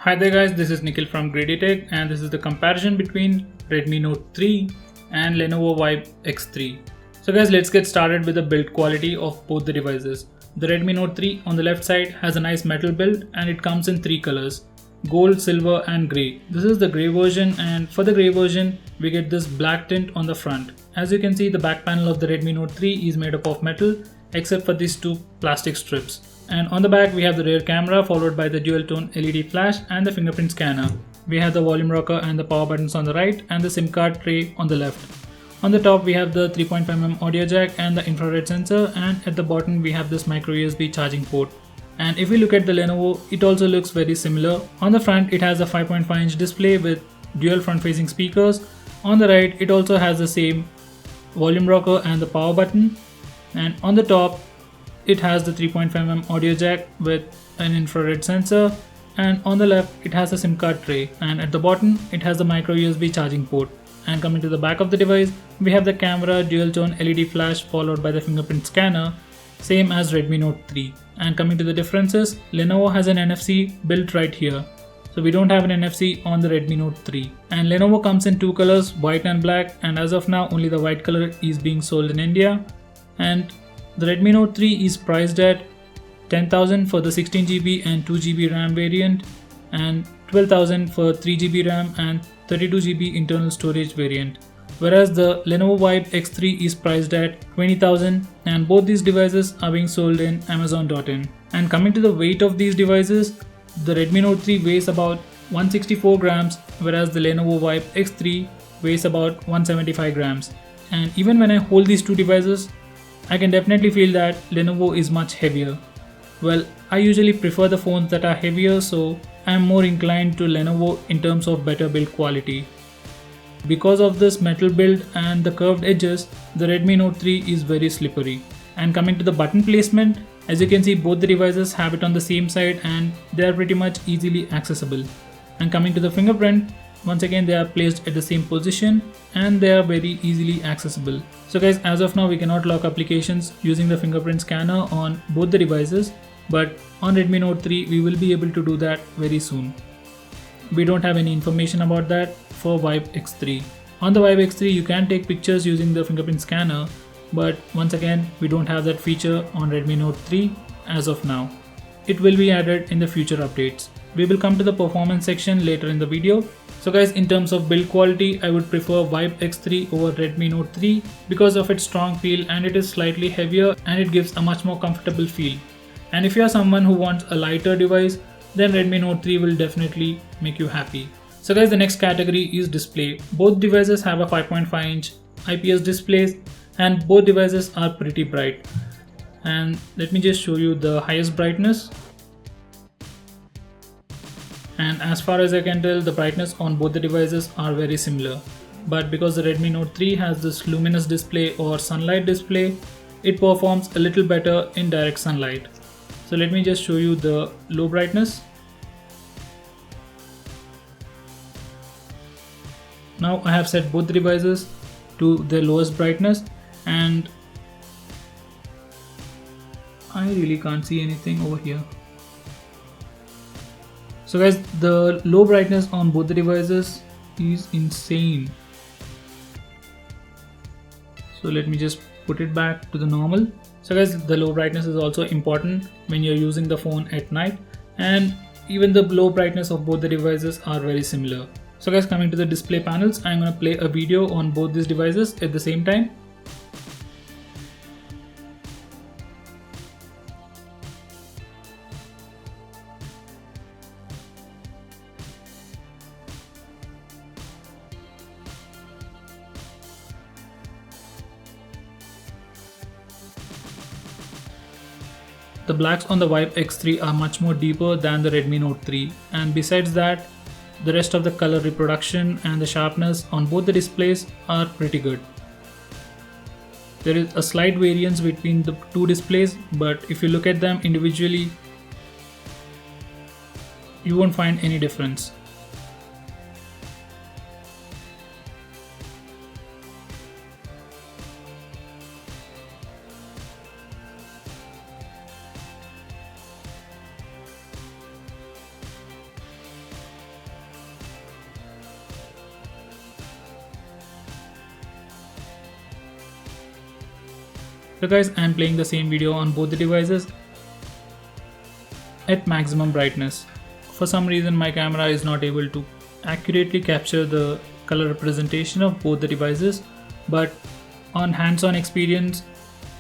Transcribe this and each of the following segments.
Hi there guys, this is Nikhil from GreedyTech and this is the comparison between Redmi Note 3 and Lenovo VIBE X3. So guys, let's get started with the build quality of both the devices. The Redmi Note 3 on the left side has a nice metal build and it comes in three colors: gold, silver and grey. This is the grey version, and for the grey version we get this black tint on the front. As you can see, the back panel of the Redmi Note 3 is made up of metal except for these two plastic strips. And on the back we have the rear camera followed by the dual tone LED flash and the fingerprint scanner. We have the volume rocker and the power buttons on the right and the SIM card tray on the left. On the top we have the 3.5mm audio jack and the infrared sensor, and at the bottom we have this micro USB charging port. And if we look at the Lenovo, it also looks very similar. On the front it has a 5.5-inch display with dual front facing speakers. On the right it also has the same volume rocker and the power button, and on the top it has the 3.5mm audio jack with an infrared sensor, and on the left it has a SIM card tray, and at the bottom it has the micro USB charging port. And coming to the back of the device, we have the camera, dual tone LED flash followed by the fingerprint scanner, same as Redmi Note 3. And coming to the differences, Lenovo has an NFC built right here. So we don't have an NFC on the Redmi Note 3. And Lenovo comes in two colors, white and black, and as of now only the white color is being sold in India. And the Redmi Note 3 is priced at 10,000 for the 16GB and 2GB RAM variant, and 12,000 for 3GB RAM and 32GB internal storage variant. Whereas the Lenovo VIBE X3 is priced at 20,000, and both these devices are being sold in Amazon.in. And coming to the weight of these devices, the Redmi Note 3 weighs about 164 grams, whereas the Lenovo VIBE X3 weighs about 175 grams. And even when I hold these two devices, I can definitely feel that Lenovo is much heavier. Well, I usually prefer the phones that are heavier, so I am more inclined to Lenovo in terms of better build quality. Because of this metal build and the curved edges, the Redmi Note 3 is very slippery. And coming to the button placement, as you can see, both the devices have it on the same side and they are pretty much easily accessible. And coming to the fingerprint, once again they are placed at the same position and they are very easily accessible. So guys, as of now we cannot lock applications using the fingerprint scanner on both the devices, but on Redmi Note 3 we will be able to do that very soon. We don't have any information about that for VIBE X3. On the VIBE X3 you can take pictures using the fingerprint scanner, but once again we don't have that feature on Redmi Note 3 as of now. It will be added in the future updates. We will come to the performance section later in the video. So guys, in terms of build quality, I would prefer VIBE X3 over Redmi Note 3 because of its strong feel, and it is slightly heavier and it gives a much more comfortable feel. And if you are someone who wants a lighter device, then Redmi Note 3 will definitely make you happy. So guys, the next category is display. Both devices have a 5.5-inch IPS displays and both devices are pretty bright. And let me just show you the highest brightness. And as far as I can tell, the brightness on both the devices are very similar. But because the Redmi Note 3 has this luminous display or sunlight display, it performs a little better in direct sunlight. So let me just show you the low brightness. Now I have set both the devices to their lowest brightness and I really can't see anything over here. So guys, the low brightness on both the devices is insane. So let me just put it back to the normal. So guys, the low brightness is also important when you're using the phone at night, and even the low brightness of both the devices are very similar. So guys, coming to the display panels, I'm gonna play a video on both these devices at the same time. The blacks on the VIBE X3 are much more deeper than the Redmi Note 3, and besides that, the rest of the color reproduction and the sharpness on both the displays are pretty good. There is a slight variance between the two displays, but if you look at them individually, you won't find any difference. So guys, I'm playing the same video on both the devices at maximum brightness. For some reason my camera is not able to accurately capture the color representation of both the devices, but on hands-on experience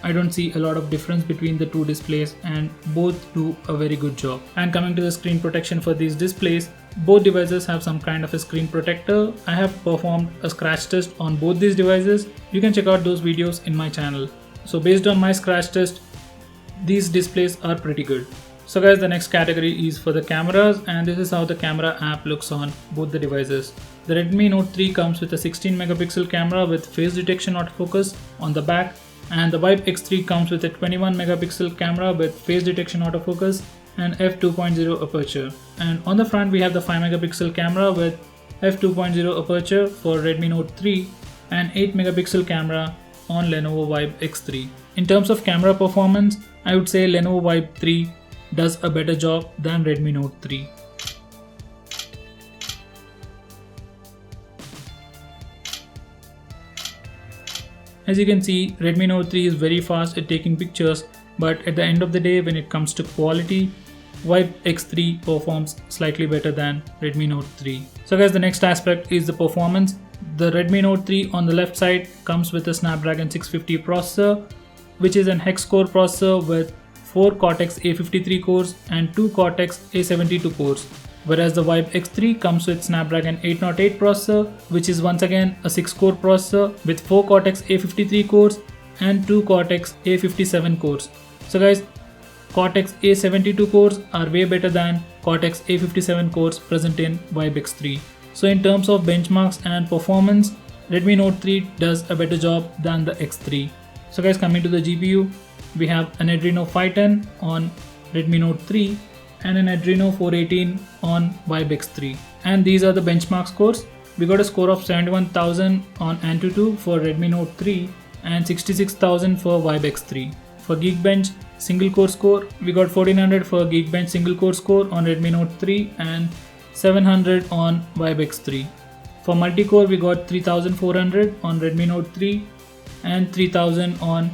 I don't see a lot of difference between the two displays and both do a very good job. And coming to the screen protection for these displays, both devices have some kind of a screen protector. I have performed a scratch test on both these devices. You can check out those videos in my channel. So based on my scratch test, these displays are pretty good. So guys, the next category is for the cameras, and this is how the camera app looks on both the devices. The Redmi Note 3 comes with a 16 megapixel camera with face detection autofocus on the back, and the VIBE X3 comes with a 21 megapixel camera with face detection autofocus and f2.0 aperture. And on the front we have the 5 megapixel camera with f2.0 aperture for Redmi Note 3 and 8 megapixel camera on Lenovo VIBE X3. In terms of camera performance, I would say Lenovo VIBE 3 does a better job than Redmi Note 3. As you can see, Redmi Note 3 is very fast at taking pictures, but at the end of the day, when it comes to quality, VIBE X3 performs slightly better than Redmi Note 3. So guys, the next aspect is the performance. The Redmi Note 3 on the left side comes with a Snapdragon 650 processor, which is an hex-core processor with 4 Cortex-A53 cores and 2 Cortex-A72 cores, whereas the VIBE X3 comes with Snapdragon 808 processor, which is once again a 6-core processor with 4 Cortex-A53 cores and 2 Cortex-A57 cores. So guys, Cortex-A72 cores are way better than Cortex-A57 cores present in VIBE X3. So in terms of benchmarks and performance, Redmi Note 3 does a better job than the X3. So guys, coming to the GPU, we have an Adreno 510 on Redmi Note 3 and an Adreno 418 on VIBE X3. And these are the benchmark scores. We got a score of 71,000 on Antutu for Redmi Note 3 and 66,000 for VIBE X3. For Geekbench single core score, we got 1400 for Geekbench single core score on Redmi Note 3 and 700 on VIBE X3. For multi-core, we got 3400 on Redmi Note 3 and 3000 on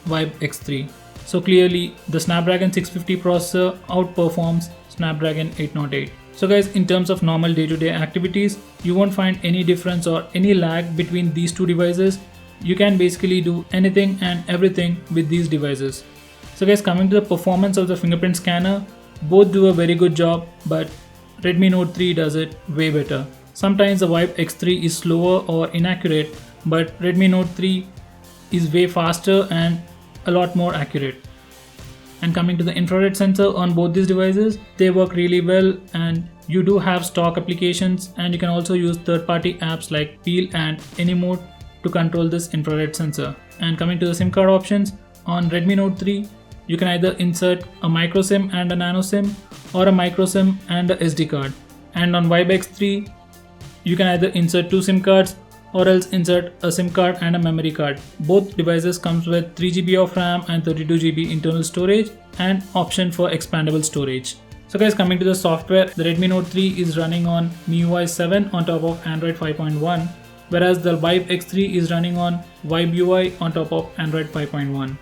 VIBE X3. So clearly the Snapdragon 650 processor outperforms Snapdragon 808. So guys, in terms of normal day-to-day activities, you won't find any difference or any lag between these two devices. You can basically do anything and everything with these devices. So guys, coming to the performance of the fingerprint scanner, both do a very good job, but Redmi Note 3 does it way better. Sometimes the VIBE X3 is slower or inaccurate, but Redmi Note 3 is way faster and a lot more accurate. And coming to the infrared sensor on both these devices, they work really well, and you do have stock applications, and you can also use third-party apps like Peel and Anymode to control this infrared sensor. And coming to the SIM card options, on Redmi Note 3, you can either insert a micro SIM and a nano SIM, or a micro SIM and a SD card. And on VIBE X3, you can either insert 2 SIM cards or else insert a SIM card and a memory card. Both devices comes with 3GB of RAM and 32GB internal storage and option for expandable storage. So guys, coming to the software, the Redmi Note 3 is running on MIUI 7 on top of Android 5.1, whereas the VIBE X3 is running on VIBE UI on top of Android 5.1.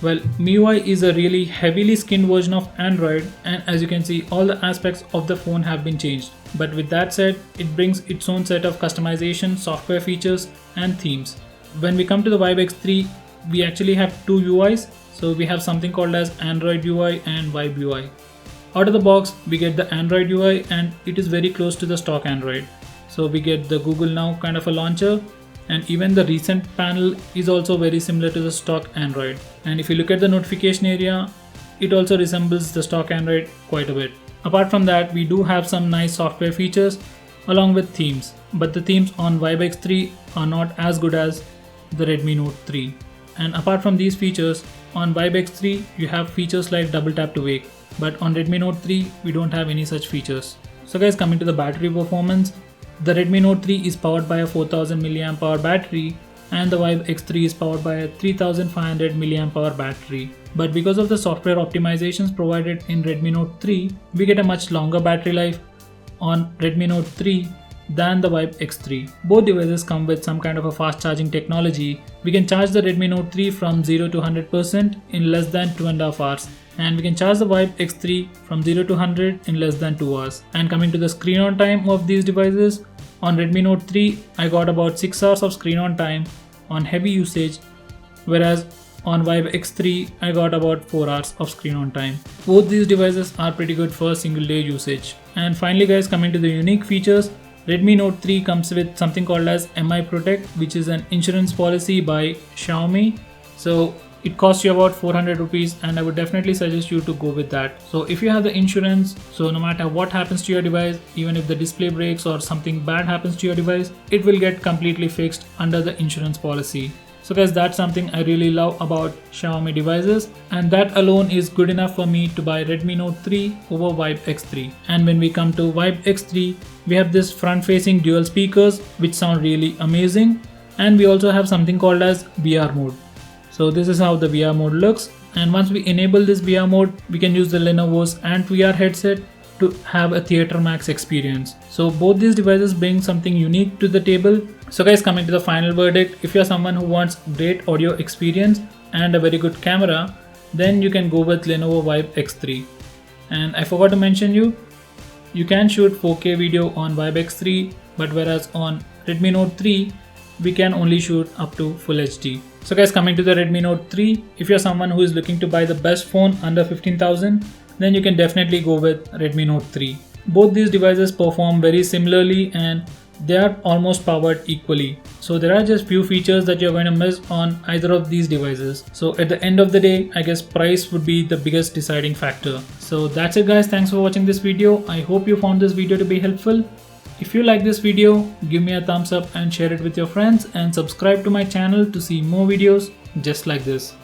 Well, MIUI is a really heavily skinned version of Android, and as you can see, all the aspects of the phone have been changed. But with that said, it brings its own set of customization, software features and themes. When we come to the VIBE X3, we actually have two UIs. So we have something called as Android UI and VIBE UI. Out of the box, we get the Android UI, and it is very close to the stock Android. So we get the Google Now kind of a launcher, and even the recent panel is also very similar to the stock Android. And if you look at the notification area, it also resembles the stock Android quite a bit. Apart from that, we do have some nice software features along with themes, but the themes on VIBE X3 are not as good as the Redmi Note 3. And apart from these features, on VIBE X3 you have features like double tap to wake, but on Redmi Note 3 we don't have any such features. So guys, coming to the battery performance, the Redmi Note 3 is powered by a 4000 mAh battery, and the VIBE X3 is powered by a 3500 mAh battery. But because of the software optimizations provided in Redmi Note 3, we get a much longer battery life on Redmi Note 3 than the VIBE X3. Both devices come with some kind of a fast charging technology. We can charge the Redmi Note 3 from 0 to 100% in less than 2.5 hours. And we can charge the VIBE X3 from 0 to 100 in less than 2 hours. And coming to the screen on time of these devices, on Redmi Note 3 I got about 6 hours of screen on time on heavy usage, whereas on VIBE X3 I got about 4 hours of screen on time. Both these devices are pretty good for single day usage. And finally guys, coming to the unique features, Redmi Note 3 comes with something called as MI Protect, which is an insurance policy by Xiaomi. So it costs you about 400 rupees and I would definitely suggest you to go with that. So if you have the insurance, so no matter what happens to your device, even if the display breaks or something bad happens to your device, it will get completely fixed under the insurance policy. So guys, that's something I really love about Xiaomi devices, and that alone is good enough for me to buy Redmi Note 3 over VIBE X3. And when we come to VIBE X3, we have this front facing dual speakers which sound really amazing, and we also have something called as VR mode. So this is how the VR mode looks, and once we enable this VR mode, we can use the Lenovo's Ant VR headset to have a Theater Max experience. So both these devices bring something unique to the table. So guys, coming to the final verdict, if you're someone who wants great audio experience and a very good camera, then you can go with Lenovo VIBE X3. And I forgot to mention you can shoot 4K video on VIBE X3, but whereas on Redmi Note 3, we can only shoot up to Full HD. So guys, coming to the Redmi Note 3, if you're someone who is looking to buy the best phone under 15,000, then you can definitely go with Redmi Note 3. Both these devices perform very similarly and they are almost powered equally. So there are just few features that you're going to miss on either of these devices. So at the end of the day, I guess price would be the biggest deciding factor. So that's it guys, thanks for watching this video. I hope you found this video to be helpful. If you like this video, give me a thumbs up and share it with your friends, and subscribe to my channel to see more videos just like this.